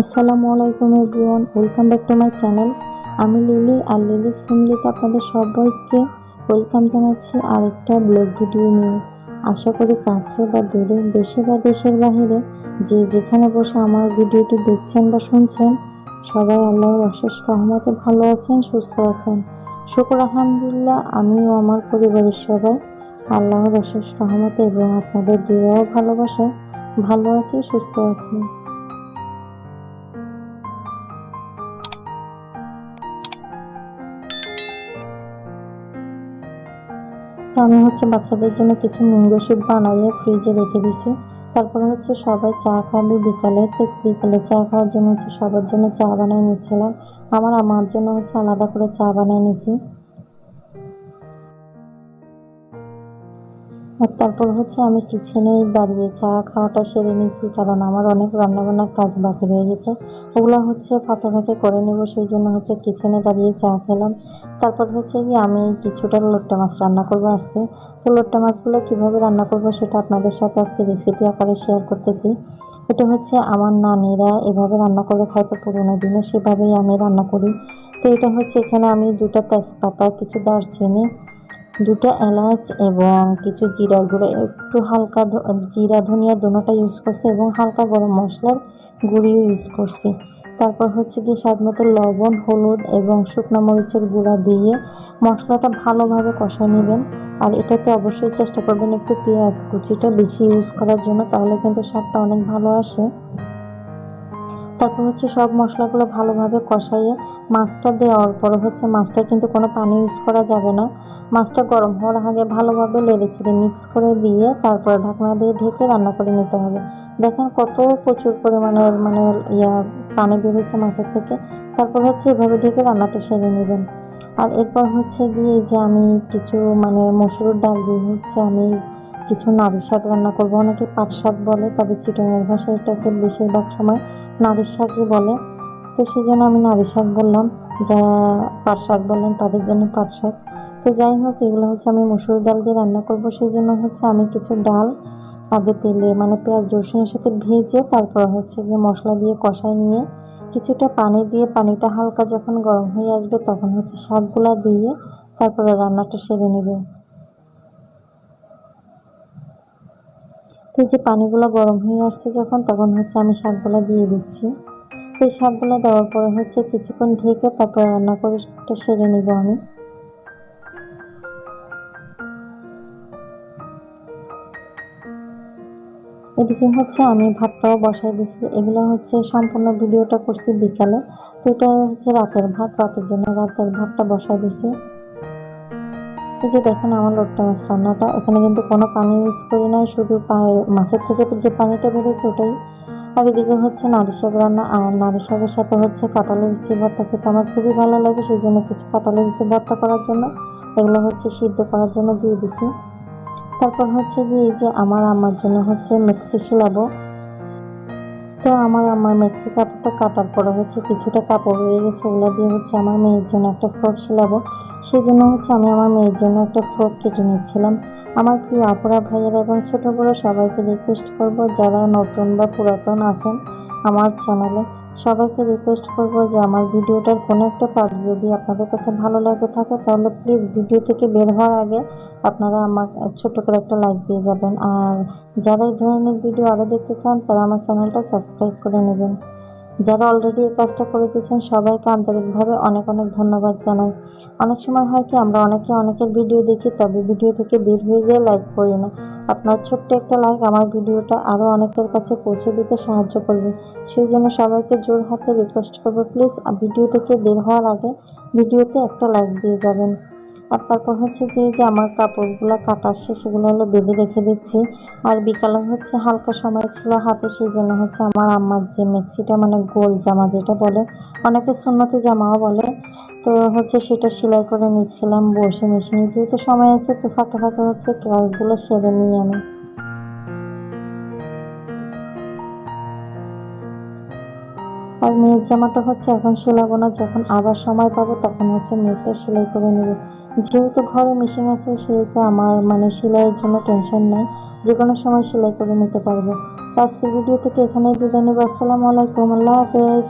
আসসালামু আলাইকুম everyone, welcome back to my channel. আমি লিলি আর লিলিস ফ্যামিলিতে আপনাদের সবাইকে ওয়েলকাম জানাচ্ছি আরেকটা ব্লগ ভিডিও নিয়ে। আশা করি কাছে বা দূরে, দেশে বা দেশের বাহিরে যে যেখানে বসে আমার ভিডিওটি দেখছেন বা শুনছেন, সবাই আল্লাহর অশেষ রহমতে ভালো আছেন, সুস্থ আছেন। শুকর আলহামদুলিল্লাহ, আমিও আমার পরিবারের সবাই আল্লাহর অশেষ রহমতে এবং আপনাদের দোয়া ও ভালোবাসায় ভালো আছি, সুস্থ আছি। তো আমি বাচ্চাদের জন্য কিছু ম্যাঙ্গো স্যুপ বানাইয়ে ফ্রিজে রেখে দিছি। তারপরে সবাই চা খাবে বিকালে। তো বিকালে চা খাওয়ার জন্য সবার জন্য চা বানাই নিচ্ছিলাম। আমার জন্য আলাদা করে চা বানাই নিছি। আর তারপর আমি কিচেনেই দাঁড়িয়ে চা খাওয়াটা সেরে নিছি, কারণ আমার অনেক রান্নাবান্নার কাজ বাকি রয়ে গেছে। ওগুলা ফাঁকে ফাঁকে করে নেব, সেই জন্য কিচেনে দাঁড়িয়ে চা খেলাম। তারপর কি আমি কিছুটা লোট্টা মাছ রান্না করবো আজকে। তো লোট্টা মাছগুলো কিভাবে রান্না করবো সেটা আপনাদের সাথে আজকে রেসিপি আকারে শেয়ার করতেছি। এটা আমার নানিরা এভাবে রান্না করে খাইতো পুরোনো দিনে, সেভাবেই আমি রান্না করি। তো এটা এখানে আমি 2টা তেজপাতা, কিছু দারচিনি, 2টা এলাচ এবং কিছু জিরার গুঁড়ো, একটু হালকা জিরা ধনিয়া দুটোটা ইউজ করছি এবং হালকা গরম মশলার গুঁড়িও ইউজ করছি। তারপর কি স্বাদ মতো লবণ, হলুদ এবং শুকনো মরিচের গুঁড়া দিয়ে মশলাটা ভালোভাবে কষায় নেবেন। আর এটাতে অবশ্যই চেষ্টা করবেন একটু পেঁয়াজ কুচিটা বেশি ইউজ করার জন্য, তাহলে কিন্তু স্বাদটা অনেক ভালো আসে। তারপর সব মশলাগুলো ভালোভাবে কষাইয়ে মাছটা দেওয়ার পর মাছটা কিন্তু কোনো পানি ইউজ করা যাবে না। মাছটা গরম হওয়ার আগে ভালোভাবে নেড়েচেড়ে মিক্স করে দিয়ে তারপর ঢাকনা দিয়ে ঢেকে রান্না করে নিতে হবে। দেখেন কত প্রচুর পরিমাণের পানি বের হয়েছে মাছের থেকে। তারপর এভাবে ঢেকে রান্নাটা সেরে নেবেন। আর এরপর গিয়ে যে আমি কিছু মসুর ডাল দিয়ে আমি কিছু নারী শাক রান্না করবো। অনেকে পাট শাক বলে, তবে চিটাগাং ভাষায় এটাকে বেশিরভাগ সময় নারী শাকই বলে। তো সেই জন্য আমি নারী শাক বললাম, যারা পাট শাক বলেন তাদের জন্য পাট শাক। তো যাই হোক, এগুলো আমি মসুর ডাল দিয়ে রান্না করবো। সেই জন্য আমি কিছু ডাল আগে তেলে পেঁয়াজ রসুনের সাথে ভেজে তারপর গিয়ে মশলা দিয়ে কষাই নিয়ে কিছুটা পানি দিয়ে, পানিটা হালকা যখন গরম হয়ে আসবে তখন শাকগুলা দিয়ে তারপরে রান্নাটা সেরে নেবে। তো যে পানিগুলো গরম হয়ে আসছে যখন, তখন আমি শাকগুলা দিয়ে দিচ্ছি। এই শাকগুলো দেওয়ার পরে কিছুক্ষণ ঢেকে তারপর রান্না করে সেরে নিব আমি। এদিকে আমি ভাতটাও বসাই দিচ্ছি। এগুলো সম্পূর্ণ ভিডিওটা করছি বিকালে। তো এটা রাতের ভাত, রাতের জন্য রাতের ভাতটা বসাই দিছি। এই যে দেখেন আমার লোট্টা মাছ রান্নাটা, এখানে কিন্তু কোনো পানি ইউজ করি নাই, শুধু মাছের থেকে যে পানিটা বেরোচ্ছে ওটাই। আর এদিকে নারী শাক রান্না, আর নারী শাকের সাথে কাঁঠালের বিচি ভর্তা খেতে আমার খুবই ভালো লাগে, সেই জন্য কিছু কাঁঠালের বিচি ভর্তা করার জন্য এগুলো সিদ্ধ করার জন্য দিয়ে দিছি। তারপর গিয়ে এই যে আমার আম্মার জন্য মিক্সি শিলাবো। তো আমার আম্মার মিক্সি কাপড়টা কাটার পরে কিছুটা কাপড় রয়ে গেছে, ওগুলো দিয়ে আমার মেয়ের জন্য একটা ফ্রক শিলাবো। সেই জন্য আমি আমার মেয়ের জন্য একটা ফ্রক কেটে নিচ্ছিলাম। আমার প্রিয় আপুরা ভাইয়েরা এবং ছোট বড় সবাইকে রিকোয়েস্ট করব, যারা নতুন বা পুরাতন আছেন আমার চ্যানেলে, সবাইকে রিকোয়েস্ট করব যে আমার ভিডিওটার কোনো একটা পার্ট যদি আপনাদের কাছে ভালো লাগে থাকে, তাহলে প্লিজ ভিডিও থেকে বের হওয়ার আগে আপনারা আমার ছোট্ট করে একটা লাইক দিয়ে যাবেন। আর যারা এই ধরনের ভিডিও আরও দেখতে চান তারা আমার চ্যানেলটা সাবস্ক্রাইব করে নেবেন। যারা অলরেডি এই কাজটা করে দিয়েছেন সবাইকে আন্তরিকভাবে অনেক অনেক ধন্যবাদ জানাই। অনেক সময় হয় কি আমরা অনেকের ভিডিও দেখি, তবে ভিডিও থেকে বের হয়ে গিয়ে লাইক করি না। আপনার ছোট্ট একটা লাইক আমার ভিডিওটা আরও অনেকের কাছে পৌঁছে দিতে সাহায্য করবে। সেই জন্য সবাইকে জোর হাতে রিকোয়েস্ট করবো, প্লিজ ভিডিও থেকে বের হওয়ার আগে ভিডিওতে একটা লাইক দিয়ে যাবেন। আর তারপর যে আমার কাপড়গুলো কাটা শেষ, সেগুলো বেঁধে রেখে দিচ্ছি। আর বিকালে হালকা সময় ছিল হাতে, সেই জন্য আমার আম্মার যে মেক্সিটা গোল জামা যেটা বলে, অনেকে সুন্নতি জামাও বলে, তো সেটা সেলাই করে নিচ্ছিলাম বসে মেশিনে, যেহেতু সময় আছে তো ফাঁকে ফাঁকে ক্লাসগুলো সেরে নিই আমি। আর মেয়ের জামাটা এখন সেলাবো না, যখন আবার সময় পাবো তখন মেয়েটা সেলাই করে নেবো। যেহেতু ঘরে মেশিন আছে সেহেতু আমার সেলাইয়ের জন্য টেনশন নাই। যে কোনো সময় সেলাই করে নিতে পারবো। তো আজকের ভিডিও থেকে এখানেই বিদায় নেবো। আসসালামু আলাইকুম, আল্লাহ হাফেজ।